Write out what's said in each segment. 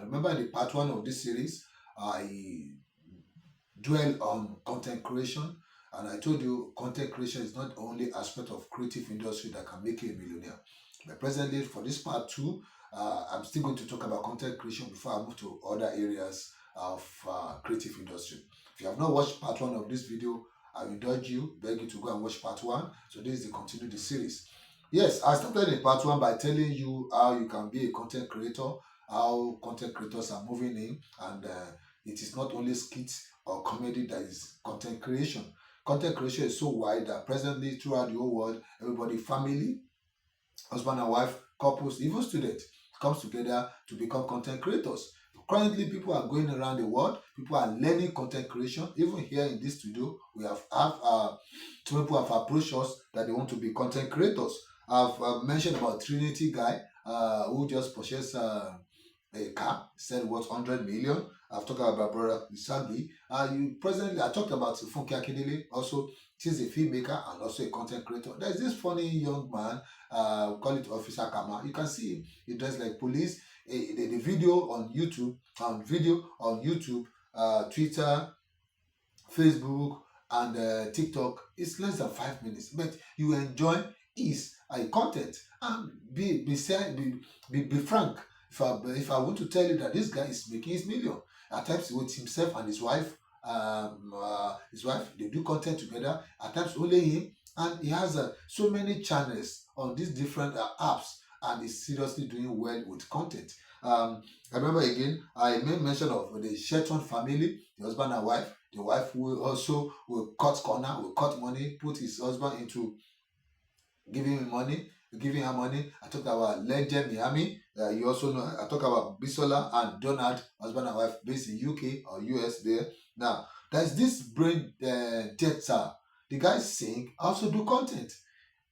Remember in the part one of this series, I dwell on content creation, and I told you content creation is not only aspect of creative industry that can make you a millionaire. But presently, for this part two, I'm still going to talk about content creation before I move to other areas of creative industry. If you have not watched part one of this video, I will indulge you, beg you to go and watch part one. So this is the continue the series. Yes, I started in part one by telling you how you can be a content creator, how content creators are moving in, and it is not only skits or comedy that is content creation. Content creation is so wide that presently throughout the whole world, everybody, family, husband and wife, couples, even students, comes together to become content creators. Currently, people are going around the world. People are learning content creation. Even here in this studio, we have two people have approached us that they want to be content creators. I've mentioned about Trinity guy who just purchased a car, said worth 100 million. I've talked about brother Isagi. You presently I talked about Funke Akindele, also she's a filmmaker and also a content creator. There's this funny young man, we call it Officer Kama. You can see him, he dressed like police. The video on YouTube, Twitter, Facebook, and TikTok is less than 5 minutes, but you enjoy his content and be frank. If I want to tell you that this guy is making his million, at times with himself and his wife they do content together. At times only him, and he has so many channels on these different apps, and he's seriously doing well with content. I remember again, I made mention of the Shelton family, the husband and wife. The wife will cut corner, will cut money, put his husband into giving him money, giving her money. I talked about Legend Miami. You also know I talk about Bisola and Donald, husband and wife, based in UK or US there. Now, there's this brain theater. The guy sing, also do content.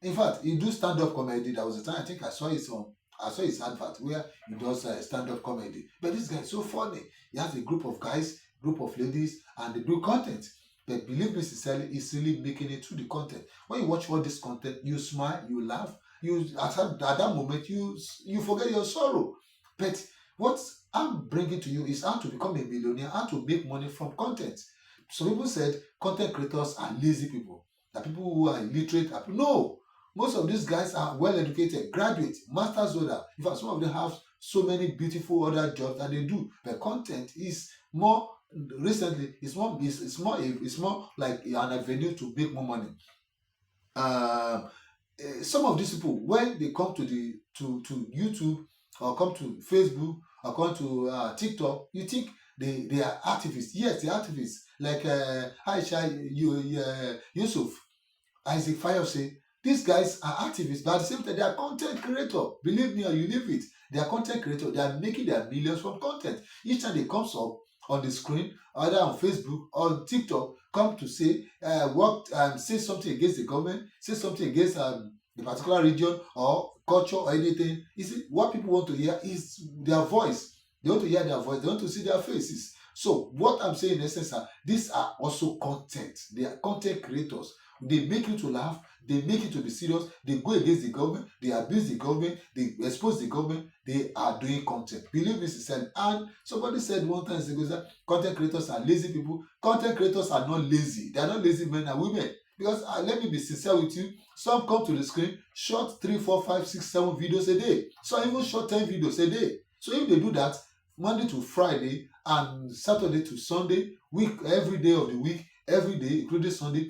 In fact, he do stand-up comedy. There was a time I think I saw his advert where he does stand-up comedy. But this guy is so funny. He has a group of guys, group of ladies, and they do content. But believe me sincerely, he's really making it through the content. When you watch all this content, you smile, you laugh, you at that moment you forget your sorrow. But what I'm bringing to you is how to become a millionaire, how to make money from content. Some people said content creators are lazy people. That people who are illiterate are no. Most of these guys are well educated, graduates, masters holder. In fact, some of them have so many beautiful other jobs that they do. But content is more recently. It's more like an avenue to make more money. Some of these people, when they come to YouTube or come to Facebook or come to TikTok, you think they are activists. Yes, they are activists. Like Aisha Yusuf, Isaac Fayose. These guys are activists, but at the same time, they are content creators. Believe me or you leave it. They are content creators. They are making their millions from content. Each time they comes up on the screen, either on Facebook or TikTok, come to say say something against the government, say something against the particular region or culture or anything. You see, what people want to hear is their voice. They want to hear their voice. They want to see their faces. So what I'm saying in essence, these are also content. They are content creators. They make you to laugh. They make you to be serious. They go against the government. They abuse the government. They expose the government. They are doing content. Believe me, sister. And somebody said one time ago that content creators are lazy people. Content creators are not lazy. They are not lazy men and women. Because let me be sincere with you. Some come to the screen, short 3, 4, 5, 6, 7 videos a day. Some even short 10 videos a day. So if they do that, Monday to Friday and Saturday to Sunday, every day of the week, every day, including Sunday,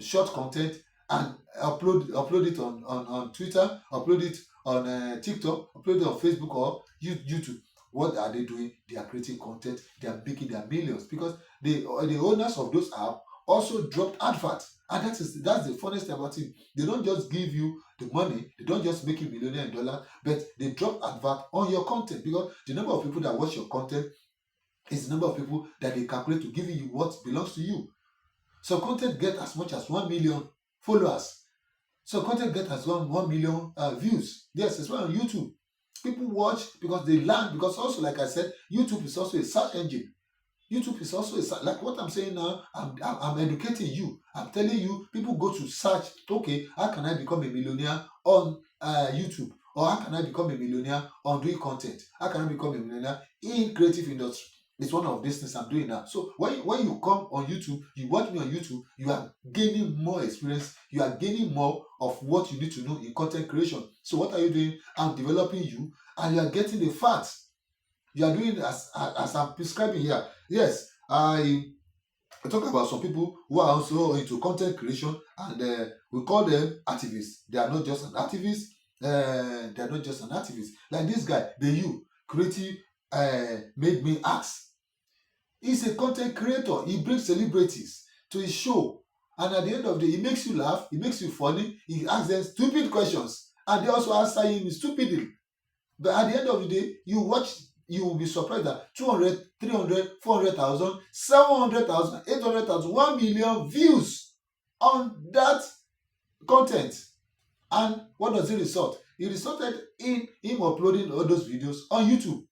short content, and upload it on Twitter, upload it on TikTok, upload it on Facebook or YouTube. What are they doing? They are creating content. They are making their millions because the owners of those apps also dropped adverts. And that's the funniest thing about it. They don't just give you the money. They don't just make you millionaire in dollars, but they drop advert on your content because the number of people that watch your content is the number of people that they calculate to give you what belongs to you. So content get as much as 1 million followers. So content get as 1 million views. Yes, it's well on YouTube. People watch because they learn. Because also, like I said, YouTube is also a search engine. YouTube is also like what I'm saying now. I'm educating you. I'm telling you, people go to search. Okay, how can I become a millionaire on YouTube? Or how can I become a millionaire on doing content? How can I become a millionaire in creative industry? It's one of these things I'm doing now. So when you come on YouTube, you watch me on YouTube, you are gaining more experience, you are gaining more of what you need to know in content creation. So what are you doing? I'm developing you, and you are getting the facts. You are doing as I'm prescribing here. Yes, I talk about some people who are also into content creation, and we call them activists. They are not just an activist. They are not just an activist. Like this guy, the you creative made me ask. He's a content creator. He brings celebrities to his show, and at the end of the day, he makes you laugh. He makes you funny. He asks them stupid questions, and they also answer him stupidly. But at the end of the day, you watch, you will be surprised that 200, 300, 400,000, 700,000, 800,000, 1 million views on that content. And what does it result? It resulted in him uploading all those videos on YouTube.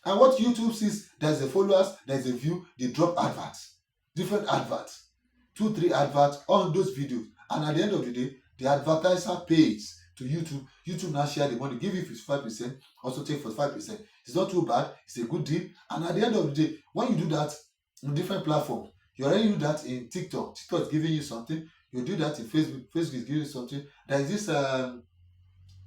And what YouTube sees, there's the followers, there's a view, they drop adverts, different adverts, 2, 3 adverts on those videos. And at the end of the day, the advertiser pays to YouTube. YouTube now share the money, give you 55%, also take 45%. It's not too bad, it's a good deal. And at the end of the day, when you do that on different platforms, you already do that in TikTok. TikTok is giving you something. You do that in Facebook. Facebook is giving you something. There is this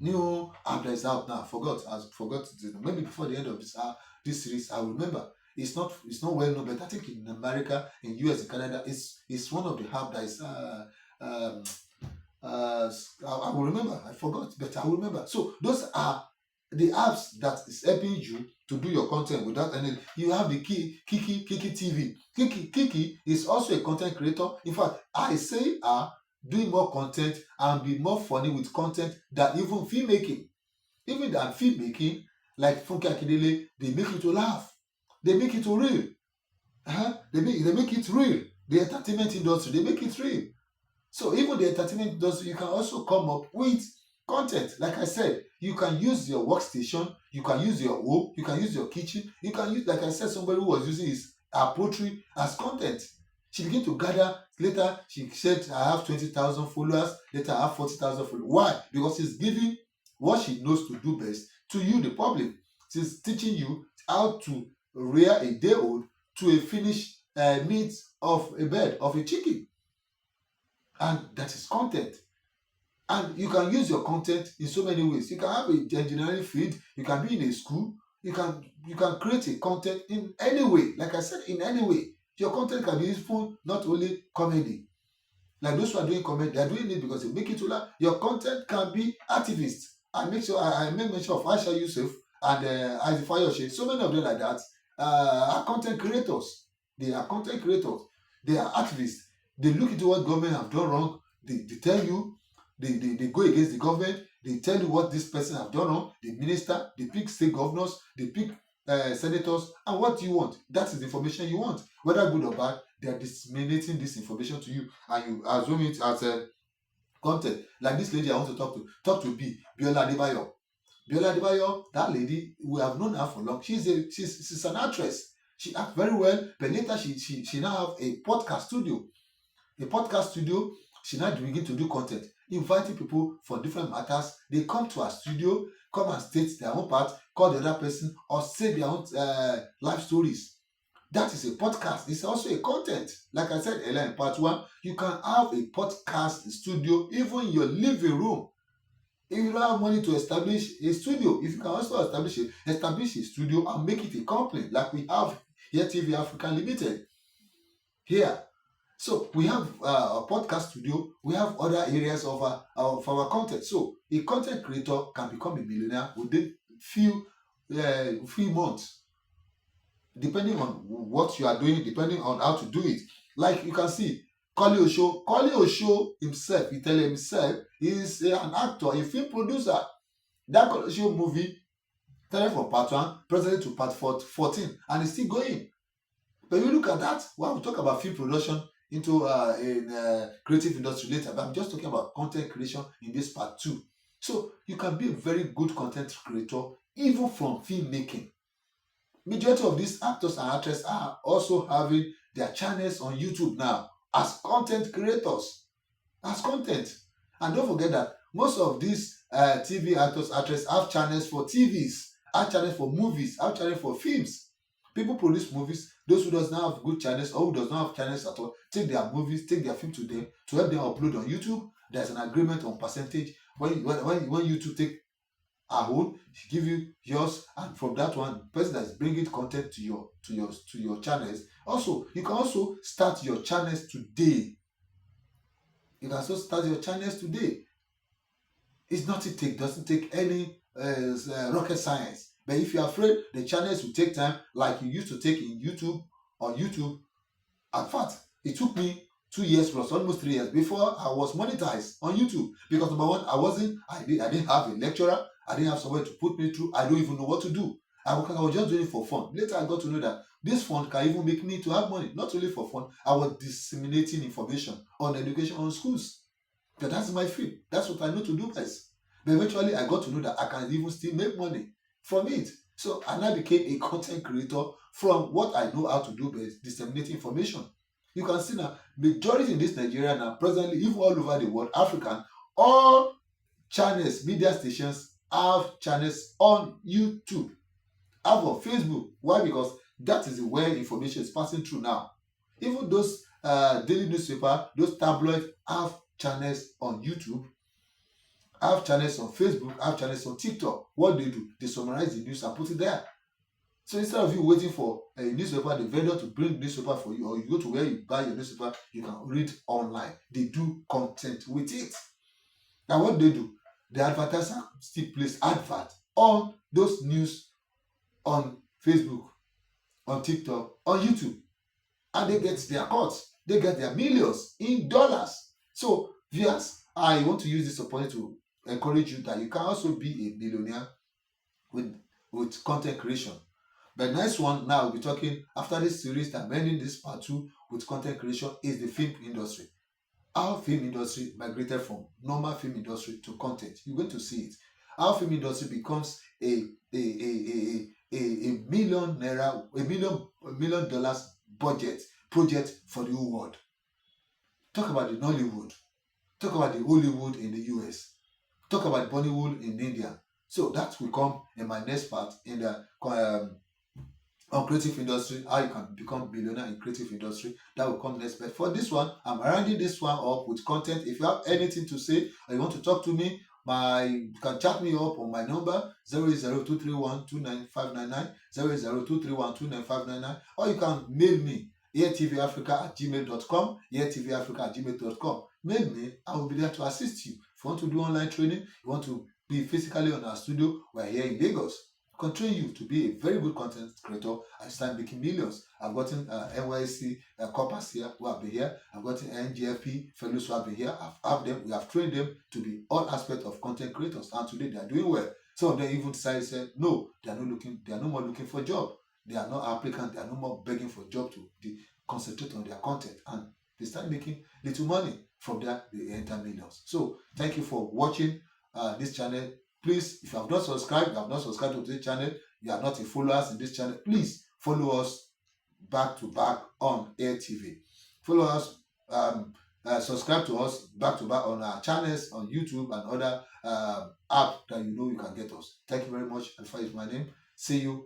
new app that is out now. I forgot. Maybe before the end of this series, I will remember. It's not well known, but I think in America, in US, in Canada, it's one of the app that is I will remember. I forgot, but I will remember. So those are the apps that is helping you to do your content without any. You have the Kiki TV. Kiki is also a content creator. In fact, I say doing more content and be more funny with content than even filmmaking. Even than filmmaking, like Funke Akindele, they make it to laugh. They make it to real. They make it real. The entertainment industry, they make it real. So even the entertainment industry, you can also come up with content. Like I said, you can use your workstation, you can use your home, you can use your kitchen, you can use, like I said, somebody who was using his poetry as content. She began to gather. Later, she said, I have 20,000 followers. Later, I have 40,000 followers. Why? Because she's giving what she knows to do best to you, the public. She's teaching you how to rear a day old to a finished meat of a bird, of a chicken. And that is content. And you can use your content in so many ways. You can have a engineering field. You can be in a school. You can create a content in any way. Like I said, in any way. Your content can be useful, not only comedy. Like those who are doing comedy, they are doing it because they make it to laugh. Your content can be activists. I make mention of Aisha Yusuf and Isaac Fayoshe. So many of them like that are content creators. They are content creators. They are activists. They look into what government have done wrong. They tell you. They go against the government. They tell you what this person have done wrong. They minister. They pick state governors. They pick senators. And what do you want? That is the information you want. Whether good or bad, they are disseminating this information to you. And you assume it as content. Like this lady I want to talk to. Talk to Biola Adebayo. Biola Adebayo, that lady, we have known her for long. She's an actress. She acts very well. But later she now have a podcast studio. She now begin to do content, inviting people for different matters. They come to our studio, come and state their own part, call the other person, or say their own life stories. That is a podcast. It's also a content. Like I said earlier in part 1, you can have a podcast studio even in your living room. If you don't have money to establish a studio, if you can also establish a studio and make it a company, like we have here, TV Africa Limited. Here. So we have a podcast studio. We have other areas of our content. So a content creator can become a millionaire within few months, depending on what you are doing, depending on how to do it. Like you can see, Kole Osho himself, he tell himself, he is an actor, a film producer. That Kole Osho movie started from part 1, presently to part 14, and it's still going. But you look at that, well, we'll talk about film production into creative industry later, but I'm just talking about content creation in this part 2. So you can be a very good content creator even from filmmaking. Majority of these actors and actresses are also having their channels on YouTube now as content creators, as content. And don't forget that most of these TV actors, actresses have channels for TVs, have channels for movies, have channels for films. People produce movies. Those who does not have good channels or who does not have channels at all, take their movies, take their film to them to help them upload on YouTube. There's an agreement on percentage. When YouTube take a whole, she give you yours, and from that one, person that is bringing content to your channels. Also, you can also start your channels today. You can also start your channels today. It's not doesn't take any rocket science. But if you're afraid the channels will take time, like you used to take in YouTube, on YouTube, in fact, it took me 2 years plus, almost 3 years before I was monetized on YouTube. Because number one, I didn't have a lecturer, I didn't have somewhere to put me through, I don't even know what to do. I was just doing it for fun. Later I got to know that this fund can even make me to have money, not only for fun. I was disseminating information on education on schools. But that's my field. That's what I know to do best. But eventually I got to know that I can even still make money from it. So I now became a content creator from what I know how to do best, disseminate information. You can see now, majority in this Nigeria now, presently, even all over the world, African, all channels, media stations have channels on YouTube, have on Facebook. Why? Because that is where information is passing through now. Even those daily newspaper, those tabloids have channels on YouTube, have channels on Facebook, have channels on TikTok. What they do, they summarize the news and put it there. So instead of you waiting for a newspaper, the vendor to bring newspaper for you, or you go to where you buy your newspaper, you can read online. They do content with it. Now what they do, the advertiser still place advert on those news on Facebook, on TikTok, on YouTube, and they get their cuts. They get their millions in dollars. So viewers, I want to use this opportunity to encourage you that you can also be a millionaire with content creation. But next one, now we'll be talking after this series that ending this part 2 with content creation is the film industry. How film industry migrated from normal film industry to content. You're going to see it. How film industry becomes a million naira, $1 million budget project for the whole world. Talk about the Nollywood. Talk about the Hollywood in the US. Talk about Bollywood in India. So that will come in my next part in the on creative industry, how you can become billionaire in creative industry. That will come next. But for this one, I'm rounding this one up with content. If you have anything to say or you want to talk to me, you can chat me up on my number 08023129599, 08023129599, or you can mail me eartvafrica@gmail.com, eartvafrica@gmail.com. Mail me, I will be there to assist you. If you want to do online training, you want to be physically on our studio, we're here in Lagos. Can train you to be a very good content creator and start making millions. I've gotten NYC corpers here who have been here. I've gotten NGFP fellows who have been here. We have trained them to be all aspects of content creators, and today they are doing well. Some of them even decided, said, no, they are no more looking for a job. They are not applicants, they are no more begging for a job to concentrate on their content, and they start making little money. From there, they enter millions. So thank you for watching this channel. Please, if you have not subscribed to this channel, you are not a followers in this channel, please follow us back to back on Air TV. Follow us, subscribe to us back to back on our channels on YouTube and other apps that you know you can get us. Thank you very much. Alpha is my name. See you